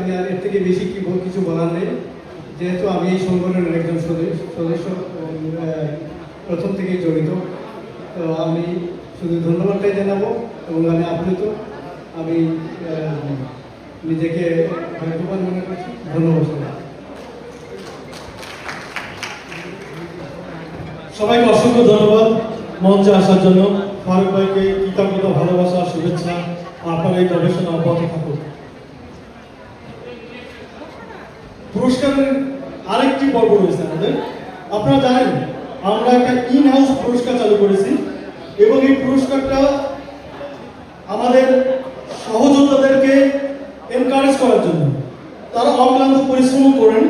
আমি আর এর থেকে বেশি কিছু বলার নেই, যেহেতু আমি এই সংগঠনের একজন সদস্য প্রথম থেকেই জড়িত। তো আমি শুধু ধন্যবাদটাই জানাবো এবং আমি আপ্লুত, আমি নিজেকে ভাগ্যবান মনে করছি। ধন্যবাদ সবাইকে অসংখ্য ধন্যবাদ মঞ্চে আসার জন্য। ফারুক ভাইকে কৃতজ্ঞতা, ভালোবাসা, শুভেচ্ছা। আপনার এই গবেষণা অব্যাহত থাকুক। পুরস্কারের আরেকটি পর্ব রয়েছে আমাদের। আপনারা জানেন আমরা একটা ইন হাউস পুরস্কার চালু করেছি এবং এই পুরস্কারটা আমাদের সহযোদ্ধাদেরকে এনকারেজ করার জন্য। তারা অক্লান্ত পরিশ্রম করেন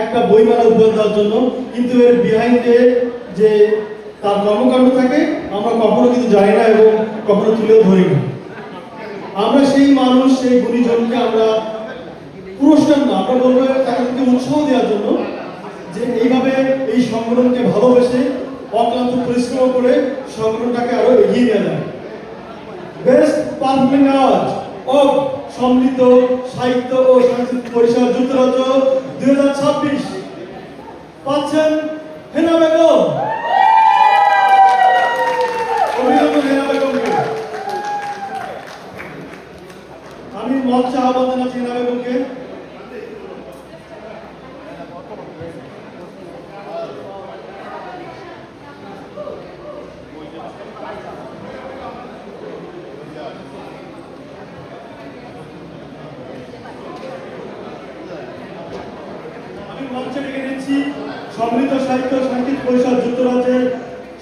একটা বইমেলা উপহার দেওয়ার জন্য, কিন্তু এর বিহাইন্ডে যে তার কর্মকাণ্ড থাকে আমরা কখনো কিন্তু জানি না এবং কখনো তুলেও ধরি না। আমরা সেই মানুষ, সেই গুণীজনকে আমরা পুরস্কার না, আমরা বলবো তাদেরকে উৎসাহ দেওয়ার জন্য যে এইভাবে এই সংগঠনকে ভালোবেসে অক্লান্ত পরিশ্রম করে সংগঠনটাকে আরো এগিয়ে নেওয়া যায়। বেস্ট পারফর্মিং আওয়ার্ড অফ সমৃদ্ধ সাহিত্য ও সাংস্কৃতিক পরিষদ যুক্তরাজ্য 2026 পাচ্ছেন হেনা বেগম। অভিনন্দন হেনা বেগমকে। আমি মঞ্চে আহ্বান জানাচ্ছি হেনা বেগমকে। মঞ্চে ডেকে নিচ্ছি সমৃদ্ধ সাহিত্য সাংস্কৃতিক পরিষদ যুক্তরাজ্যের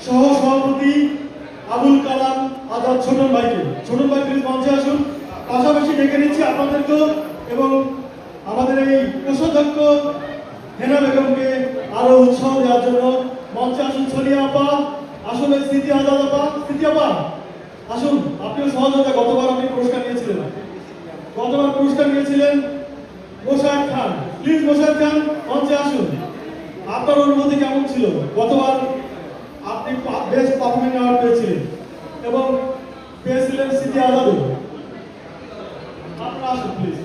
সহ সভাপতি আবুল কালাম আজাদ ছোটন ভাইকে। ছোটন ভাই প্লিজ মঞ্চে আসুন। পাশাপাশি ডেকে নিচ্ছি আপনাদেরকেও এবং আমাদের এই কোষাধ্যক্ষ হেনা বেগমকে আরো উৎসাহ দেওয়ার জন্য মঞ্চে আসুন। ছলিয়া আপা আসলে স্মৃতি আজাদ আপা, স্মৃতি আপা আসুন। আপনিও সহযোগিতা, গতবার আপনি পুরস্কার নিয়েছিলেন, মোশাররফ খান। প্লিজ মোশাররফ খান মঞ্চে আসুন। আপনার অনুভূতি কেমন ছিল? গতবার আপনি বেস্ট পারফর্মিং অ্যাওয়ার্ড পেয়েছিলেন এবং পেয়েছিলেন স্মৃতি আজাদও। আপনারা আসুন প্লিজ।